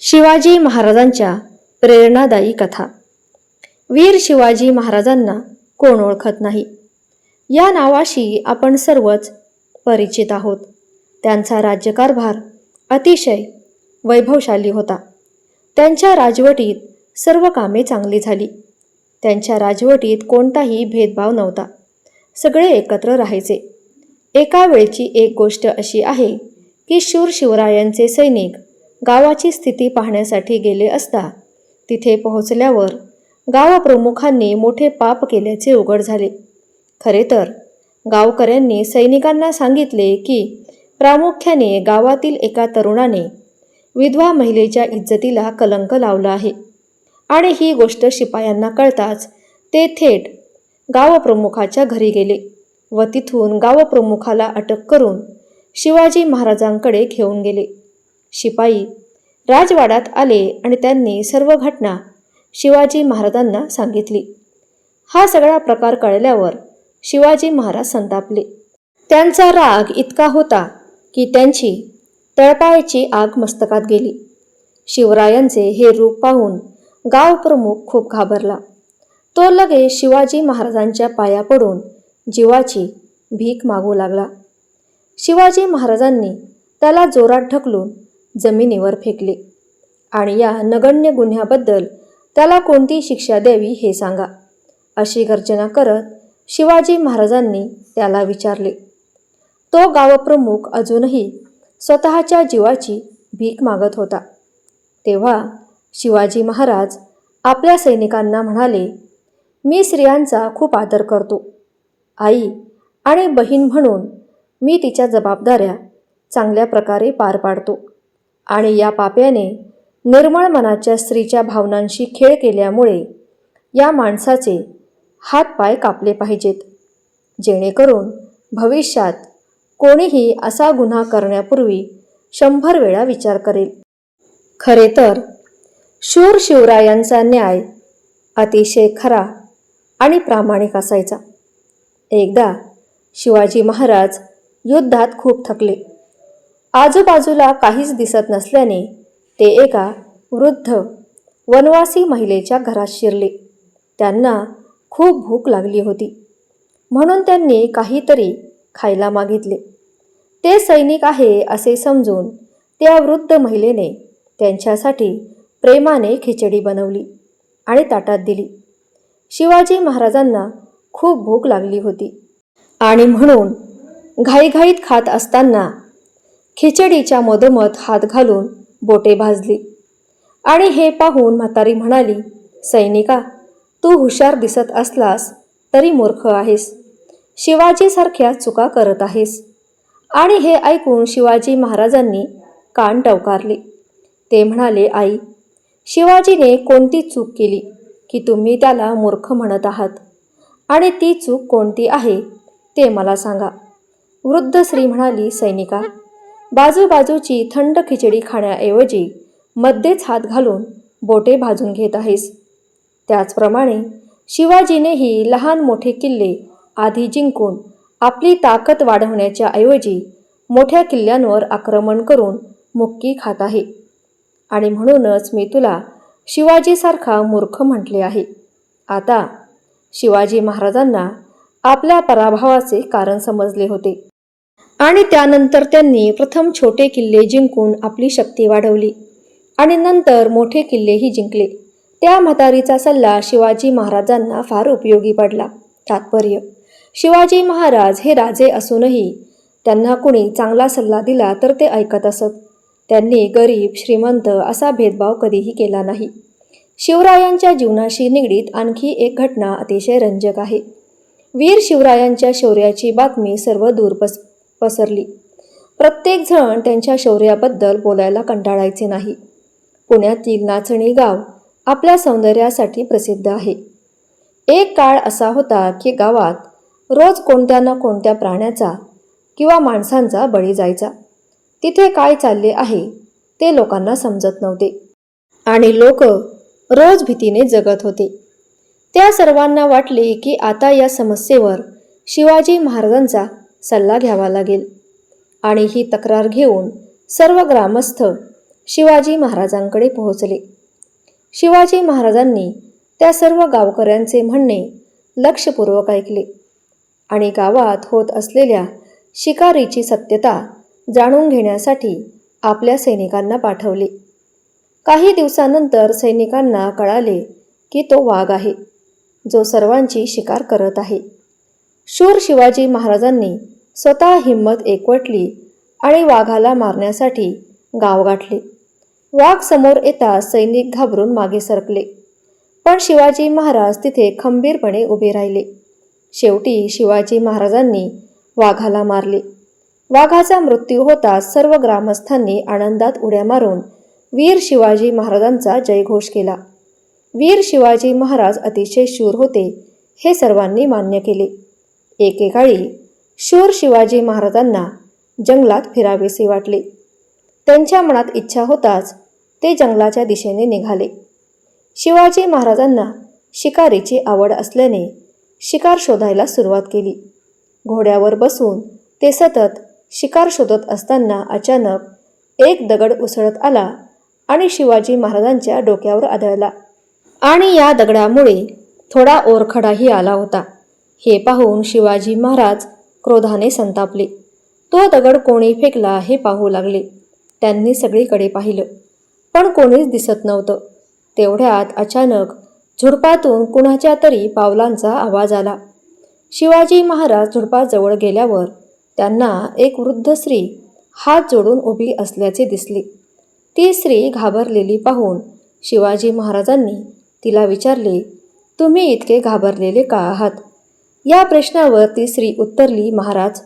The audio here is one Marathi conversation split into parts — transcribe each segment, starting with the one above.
शिवाजी महाराजांच्या प्रेरणादायी कथा। वीर शिवाजी महाराजांना कोण ओळखत नाही? या नावाशी आपण सर्वच परिचित आहोत। त्यांचा राज्यकारभार अतिशय वैभवशाली होता। त्यांच्या राजवटीत सर्व कामे चांगली झाली। त्यांच्या राजवटीत कोणताही भेदभाव नव्हता, सगळे एकत्र राहायचे। एका वेळची एक गोष्ट अशी आहे की शूर शिवरायांचे सैनिक गावाची स्थिती पाहण्यासाठी गेले असता तिथे पोहोचल्यावर गावप्रमुखांनी मोठे पाप केल्याचे उघड झाले। खरे तर गावकऱ्यांनी सैनिकांना सांगितले की प्रामुख्याने गावातील एका तरुणाने विधवा महिलेच्या इज्जतीला कलंक लावला आहे आणि ही गोष्ट शिपायांना कळताच ते थेट गावप्रमुखाच्या घरी गेले व तिथून गावप्रमुखाला अटक करून शिवाजी महाराजांकडे घेऊन गेले। शिपाई राजवाड्यात आले आणि त्यांनी सर्व घटना शिवाजी महाराजांना सांगितली। हा सगळा प्रकार कळल्यावर शिवाजी महाराज संतापले। त्यांचा राग इतका होता की त्यांची तळपायाची आग मस्तकात गेली। शिवरायांचे हे रूप पाहून गावप्रमुख खूप घाबरला। तो लगेच शिवाजी महाराजांच्या पाया पडून जीवाची भीक मागू लागला। शिवाजी महाराजांनी त्याला जोरात ढकलून जमिनीवर फेकले आणि या नगण्य गुन्ह्याबद्दल त्याला कोणती शिक्षा द्यावी हे सांगा, अशी गर्जना करत शिवाजी महाराजांनी त्याला विचारले। तो गावप्रमुख अजूनही स्वतःच्या जीवाची भीक मागत होता। तेव्हा शिवाजी महाराज आपल्या सैनिकांना म्हणाले, मी स्त्रियांचा खूप आदर करतो। आई आणि बहीण म्हणून मी तिच्या जबाबदाऱ्या चांगल्या प्रकारे पार पाडतो आणि या पाप्याने निर्मळ मनाच्या स्त्रीच्या भावनांशी खेळ केल्यामुळे या माणसाचे हातपाय कापले पाहिजेत, जेणेकरून भविष्यात कोणीही असा गुन्हा करण्यापूर्वी 100 वेळा विचार करेल। खरे तर शूर शिवरायांचा न्याय अतिशय खरा आणि प्रामाणिक असायचा। एकदा शिवाजी महाराज युद्धात खूप थकले। आजूबाजूला काहीच दिसत नसल्याने ते एका वृद्ध वनवासी महिलेच्या घरात शिरले। त्यांना खूप भूक लागली होती म्हणून त्यांनी काहीतरी खायला मागितले। ते सैनिक आहे असे समजून त्या वृद्ध महिलेने त्यांच्यासाठी प्रेमाने खिचडी बनवली आणि ताटात दिली। शिवाजी महाराजांना खूप भूक लागली होती आणि म्हणून घाईघाईत खात असताना खिचडीच्या मधोमध हात घालून बोटे भाजली आणि हे पाहून म्हातारी म्हणाली, सैनिका, तू हुशार दिसत असलास तरी मूर्ख आहेस। शिवाजीसारख्या चुका करत आहेस। आणि हे ऐकून शिवाजी महाराजांनी कान टवकारले। ते म्हणाले, आई, शिवाजीने कोणती चूक केली की तुम्ही त्याला मूर्ख म्हणत आहात आणि ती चूक कोणती आहे ते मला सांगा। वृद्ध स्त्री म्हणाली, सैनिका, बाजूबाजूची थंड खिचडी खाण्याऐवजी मध्येच हात घालून बोटे भाजून घेत आहेस। त्याचप्रमाणे शिवाजीनेही लहान मोठे किल्ले आधी जिंकून आपली ताकद वाढवण्याच्या ऐवजी मोठ्या किल्ल्यांवर आक्रमण करून मुक्की खात आहे आणि म्हणूनच मी तुला शिवाजीसारखा मूर्ख म्हटले आहे। आता शिवाजी महाराजांना आपल्या पराभवाचे कारण समजले होते आणि त्यानंतर त्यांनी प्रथम छोटे किल्ले जिंकून आपली शक्ती वाढवली आणि नंतर मोठे किल्लेही जिंकले। त्या म्हातारीचा सल्ला शिवाजी महाराजांना फार उपयोगी पडला। तात्पर्य, शिवाजी महाराज हे राजे असूनही त्यांना कुणी चांगला सल्ला दिला तर ते ऐकत असत। त्यांनी गरीब श्रीमंत असा भेदभाव कधीही केला नाही। शिवरायांच्या जीवनाशी निगडीत आणखी एक घटना अतिशय रंजक आहे। वीर शिवरायांच्या शौर्याची बातमी सर्व दूर पसरली। प्रत्येक जण त्यांच्या शौर्याबद्दल बोलायला कंटाळायचे नाही। पुण्यातील नाचणी गाव आपल्या सौंदर्यासाठी प्रसिद्ध आहे। एक काळ असा होता की गावात रोज कोणत्या ना कोणत्या प्राण्याचा किंवा माणसांचा बळी जायचा। तिथे काय चालले आहे ते लोकांना समजत नव्हते आणि लोक रोज भीतीने जगत होते। त्या सर्वांना वाटले की आता या समस्येवर शिवाजी महाराजांचा सल्ला घ्यावा लागेल आणि ही तक्रार घेऊन सर्व ग्रामस्थ शिवाजी महाराजांकडे पोहोचले. शिवाजी महाराजांनी त्या सर्व गावकऱ्यांचे म्हणणे लक्षपूर्वक ऐकले आणि गावात होत असलेल्या शिकारीची सत्यता जाणून घेण्यासाठी आपल्या सैनिकांना पाठवले. काही दिवसानंतर सैनिकांना कळाले की तो वाघ आहे, जो सर्वांची शिकार करत आहे. शूर शिवाजी महाराजांनी स्वतः हिंमत एकवटली आणि वाघाला मारण्यासाठी गाव गाठले. वाघ समोर येताच सैनिक घाबरून मागे सरकले, पण शिवाजी महाराज तिथे खंबीरपणे उभे राहिले. शेवटी शिवाजी महाराजांनी वाघाला मारले. वाघाचा मृत्यू होताच सर्व ग्रामस्थांनी आनंदात उड्या मारून वीर शिवाजी महाराजांचा जयघोष केला. वीर शिवाजी महाराज अतिशय शूर होते हे सर्वांनी मान्य केले. एकेकाळी शूर शिवाजी महाराजांना जंगलात फिरावेसे वाटले. त्यांच्या मनात इच्छा होताच ते जंगलाच्या दिशेने निघाले. शिवाजी महाराजांना शिकारीची आवड असल्याने शिकार शोधायला सुरुवात केली. घोड्यावर बसून ते सतत शिकार शोधत असताना अचानक एक दगड उसळत आला आणि शिवाजी महाराजांच्या डोक्यावर आदळला आणि या दगडामुळे थोडा ओरखडाही आला होता. हे पाहून शिवाजी महाराज क्रोधाने संतापले. तो दगड कोणी फेकला हे पाहू लागले. त्यांनी सगळीकडे पाहिलं, पण कोणीच दिसत नव्हतं. तेवढ्यात अचानक झुडपातून कुणाच्या तरी पावलांचा आवाज आला. शिवाजी महाराज झुडपाजवळ गेल्यावर त्यांना एक वृद्ध स्त्री हात जोडून उभी असल्याचे दिसले. ती स्त्री घाबरलेली पाहून शिवाजी महाराजांनी तिला विचारले, तुम्ही इतके घाबरलेले का आहात? या प्रश्नावर ती स्त्री उत्तरली, महाराज,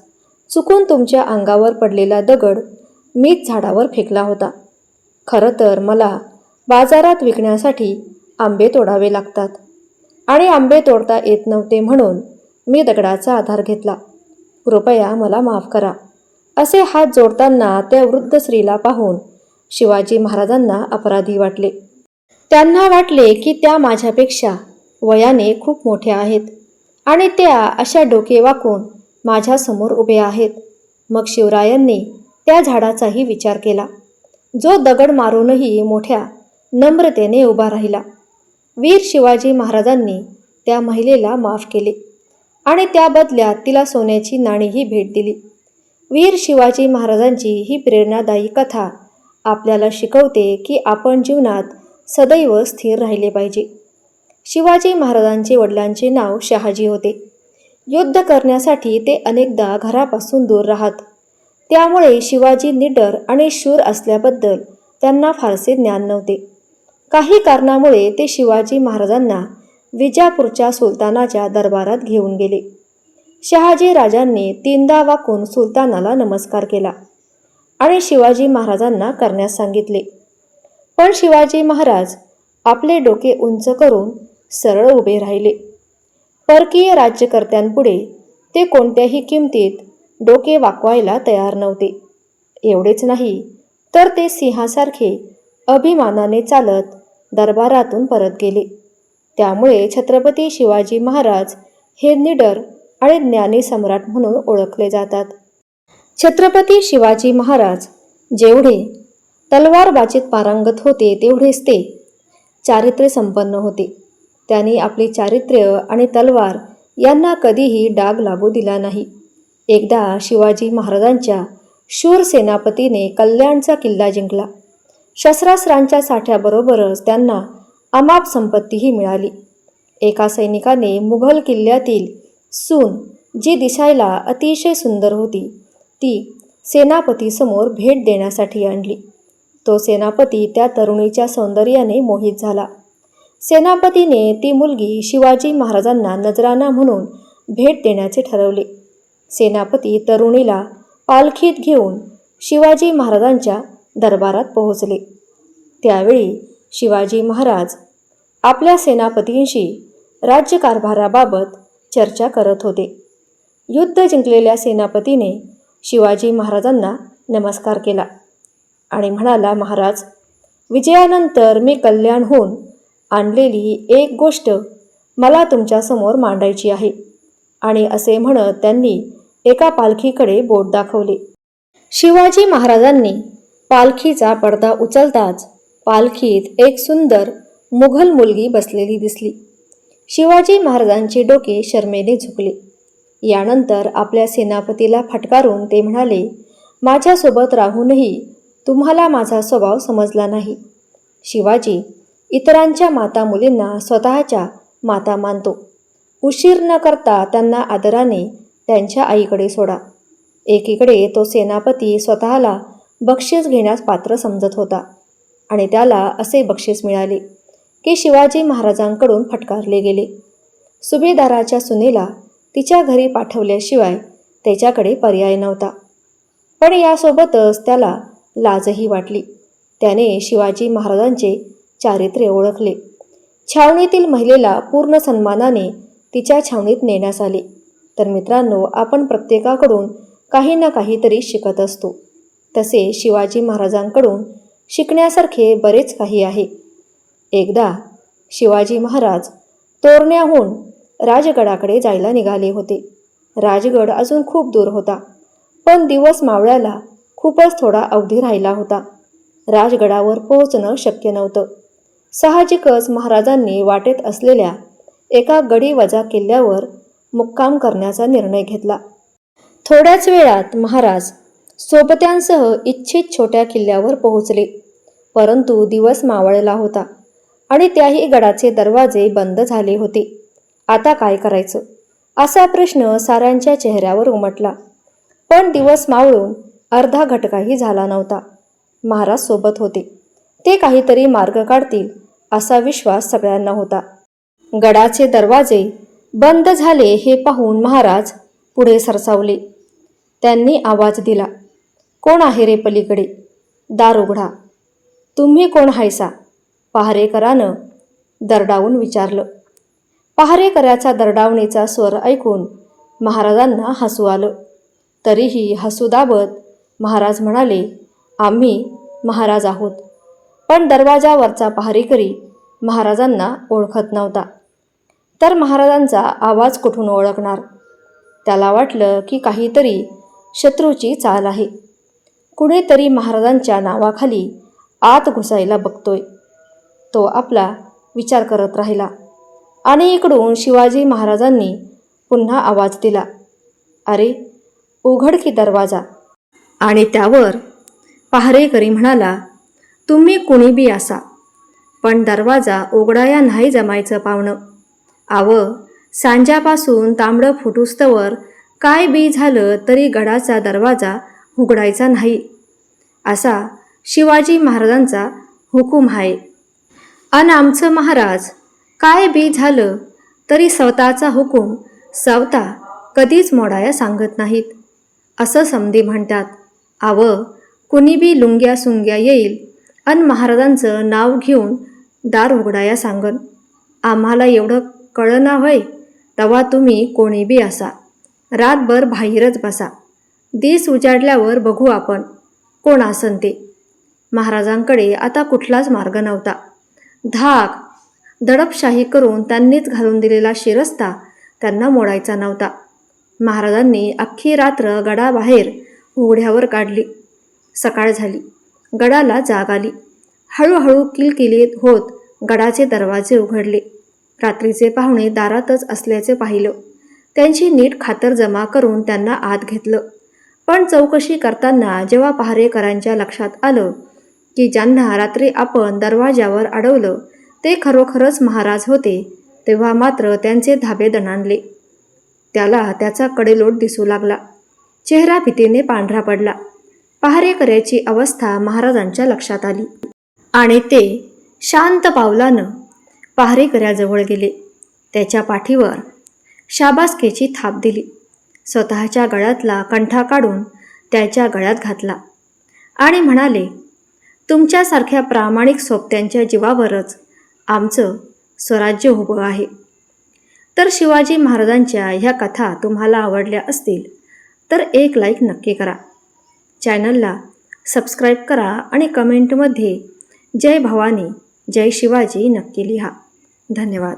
चुकून तुमच्या अंगावर पडलेला दगड मीच झाडावर फेकला होता. खरं तर मला बाजारात विकण्यासाठी आंबे तोडावे लागतात आणि आंबे तोडता येत नव्हते म्हणून मी दगडाचा आधार घेतला. कृपया मला माफ करा. असे हात जोडताना त्या वृद्ध स्त्रीला पाहून शिवाजी महाराजांना अपराधी वाटले. त्यांना वाटले की त्या माझ्यापेक्षा वयाने खूप मोठ्या आहेत आणि त्या अशा डोके वाकून माझ्यासमोर उभे आहेत. मग शिवरायांनी त्या झाडाचाही विचार केला, जो दगड मारूनही मोठ्या नम्रतेने उभा राहिला. वीर शिवाजी महाराजांनी त्या महिलेला माफ केले आणि त्या बदल्यात तिला सोन्याची नाणीही भेट दिली. वीर शिवाजी महाराजांची ही प्रेरणादायी कथा आपल्याला शिकवते की आपण जीवनात सदैव स्थिर राहिले पाहिजे. शिवाजी महाराजांचे वडिलांचे नाव शहाजी होते. युद्ध करण्यासाठी ते अनेकदा घरापासून दूर राहत. त्यामुळे शिवाजी निडर आणि शूर असल्याबद्दल त्यांना फारसे ज्ञान नव्हते. काही कारणामुळे ते शिवाजी महाराजांना विजापूरच्या सुलतानाच्या दरबारात घेऊन गेले. शहाजी राजांनी 3दा वाकून सुलतानाला नमस्कार केला आणि शिवाजी महाराजांना करण्यास सांगितले. पण शिवाजी महाराज आपले डोके उंच करून सरळ उभे राहिले. परकीय राज्यकर्त्यांपुढे ते कोणत्याही किमतीत डोके वाकवायला तयार नव्हते. एवढेच नाही तर ते सिंहासारखे अभिमानाने चालत दरबारातून परत गेले. त्यामुळे छत्रपती शिवाजी महाराज हे निडर आणि ज्ञानी सम्राट म्हणून ओळखले जातात. छत्रपती शिवाजी महाराज जेवढे तलवारबाजीत पारंगत होते तेवढेच ते चारित्र्य संपन्न होते. त्यांनी आपली चारित्र्य आणि तलवार यांना कधीही डाग लागू दिला नाही. एकदा शिवाजी महाराजांच्या शूर सेनापतीने कल्याणचा किल्ला जिंकला. शस्त्रास्त्रांच्या साठ्याबरोबरच त्यांना अमाप संपत्तीही मिळाली. एका सैनिकाने मुघल किल्ल्यातील सून, जी दिसायला अतिशय सुंदर होती, ती सेनापतीसमोर भेट देण्यासाठी आणली. तो सेनापती त्या तरुणीच्या सौंदर्याने मोहित झाला. सेनापतीने ती मुलगी शिवाजी महाराजांना नजराणा म्हणून भेट देण्याचे ठरवले. सेनापती तरुणीला पालखीत घेऊन शिवाजी महाराजांच्या दरबारात पोहोचले. त्यावेळी शिवाजी महाराज आपल्या सेनापतींशी राज्यकारभाराबाबत चर्चा करत होते. युद्ध जिंकलेल्या सेनापतीने शिवाजी महाराजांना नमस्कार केला आणि म्हणाला, महाराज, विजयानंतर मी कल्याणहून आणलेली एक गोष्ट मला तुमच्यासमोर मांडायची आहे. आणि असे म्हणत त्यांनी एका पालखीकडे बोट दाखवले. शिवाजी महाराजांनी पालखीचा पडदा उचलताच पालखीत एक सुंदर मुघल मुलगी बसलेली दिसली. शिवाजी महाराजांचे डोके शरमेने झुकले. यानंतर आपल्या सेनापतीला फटकारून ते म्हणाले, माझ्यासोबत राहूनही तुम्हाला माझा स्वभाव समजला नाही. शिवाजी इतरांच्या माता मुलींना स्वतःच्या माता मानतो. उशीर न करता त्यांना आदराने त्यांच्या आईकडे सोडा. एकीकडे तो सेनापती स्वतःला बक्षीस घेण्यास पात्र समजत होता आणि त्याला असे बक्षीस मिळाले की शिवाजी महाराजांकडून फटकारले गेले. सुभेदाराच्या सुनेला तिच्या घरी पाठवल्याशिवाय त्याच्याकडे पर्याय नव्हता. पण यासोबतच त्याला लाजही वाटली. त्याने शिवाजी महाराजांचे चारित्र्य ओळखले. छावणीतील महिलेला पूर्ण सन्मानाने तिच्या छावणीत नेण्यास आले. तर मित्रांनो, आपण प्रत्येकाकडून काही ना काहीतरी शिकत असतो. तसे शिवाजी महाराजांकडून शिकण्यासारखे बरेच काही आहे. एकदा शिवाजी महाराज तोरण्याहून राजगडाकडे जायला निघाले होते. राजगड अजून खूप दूर होता, पण दिवस मावळ्याला खूपच थोडा अवधी राहिला होता. राजगडावर पोहोचणं शक्य नव्हतं. साहजिकच महाराजांनी वाटेत असलेल्या एका गडीवजा किल्ल्यावर मुक्काम करण्याचा निर्णय घेतला. थोड्याच वेळात महाराज सोबत्यांसह इच्छित छोट्या किल्ल्यावर पोहोचले. परंतु दिवस मावळला होता आणि त्याही गडाचे दरवाजे बंद झाले होते. आता काय करायचं असा प्रश्न साऱ्यांच्या चेहऱ्यावर उमटला. पण दिवस मावळून अर्धा घटकाही झाला नव्हता. महाराज सोबत होते, ते काहीतरी मार्ग काढतील असा विश्वास सगळ्यांना होता. गडाचे दरवाजे बंद झाले हे पाहून महाराज पुढे सरसावले. त्यांनी आवाज दिला, कोण आहे रे पलीकडे? दार उघडा. तुम्ही कोण हायसा? पहारेकरानं दरडावून विचारलं. पहारेकराचा दरडावणीचा स्वर ऐकून महाराजांना हसू आलं. तरीही हसू दाबत महाराज म्हणाले, आम्ही महाराज आहोत. पण दरवाजावरचा पहारेकरी महाराजांना ओळखत नव्हता. तर महाराजांचा आवाज कुठून ओळखणार? त्याला वाटलं की काहीतरी शत्रूची चाल आहे. कुणीतरी महाराजांच्या नावाखाली आत घुसायला बघतोय. तो आपला विचार करत राहिला आणि इकडून शिवाजी महाराजांनी पुन्हा आवाज दिला, अरे उघड की दरवाजा. आणि त्यावर पहारेकरी म्हणाला, तुम्ही कुणी बी असा, पण दरवाजा उघडाया नाही जमायचं पाहुणं. सांजापासून तांबडं फुटूस्तवर काय बी झालं तरी गडाचा दरवाजा उघडायचा नाही, असा शिवाजी महाराजांचा हुकूम आहे. अन आमचं महाराज काय बी झालं तरी स्वतःचा हुकूम स्वतः कधीच मोडाया सांगत नाहीत, असं समधी म्हणतात. कुणी बी लुंग्या सुंग्या येईल अन महाराजांचं नाव घेऊन दार उघडाया सांगन. आम्हाला एवढं कळना होय, तेव्हा तुम्ही कोणी बी असा, रातभर बाहेरच बसा. दिस उजाडल्यावर बघू आपण कोण असन ते. महाराजांकडे आता कुठलाच मार्ग नव्हता. धाक दडपशाही करून त्यांनीच घालून दिलेला शिरस्ता त्यांना मोडायचा नव्हता. महाराजांनी अख्खी रात्र गडाबाहेर उघड्यावर काढली. सकाळ झाली. गडाला जाग आली. हळूहळू किलकिलीत होत गडाचे दरवाजे उघडले. रात्रीचे पाहुणे दारातच असल्याचे पाहिलं. त्यांची नीट खातर जमा करून त्यांना आत घेतलं. पण चौकशी करताना जेव्हा पहारेकरांच्या लक्षात आलं की ज्यांना रात्री आपण दरवाजावर अडवलं ते खरोखरच महाराज होते, तेव्हा मात्र त्यांचे धाबे दणाणले. त्याला त्याचा कडेलोट दिसू लागला. चेहरा भीतीने पांढरा पडला. पहारेकऱ्याची अवस्था महाराजांच्या लक्षात आली आणि ते शांत पावलानं पहारेकऱ्याजवळ गेले. त्याच्या पाठीवर शाबासकीची थाप दिली. स्वतःच्या गळ्यातला कंठा काढून त्याच्या गळ्यात घातला आणि म्हणाले, तुमच्यासारख्या प्रामाणिक सोबत्यांच्या जीवावरच आमचं स्वराज्य उभं आहे. तर शिवाजी महाराजांच्या ह्या कथा तुम्हाला आवडल्या असतील तर एक लाईक नक्की करा. चॅनलला सबस्क्राईब करा आणि कमेंटमध्ये जय भवानी जय शिवाजी नक्की लिहा. धन्यवाद.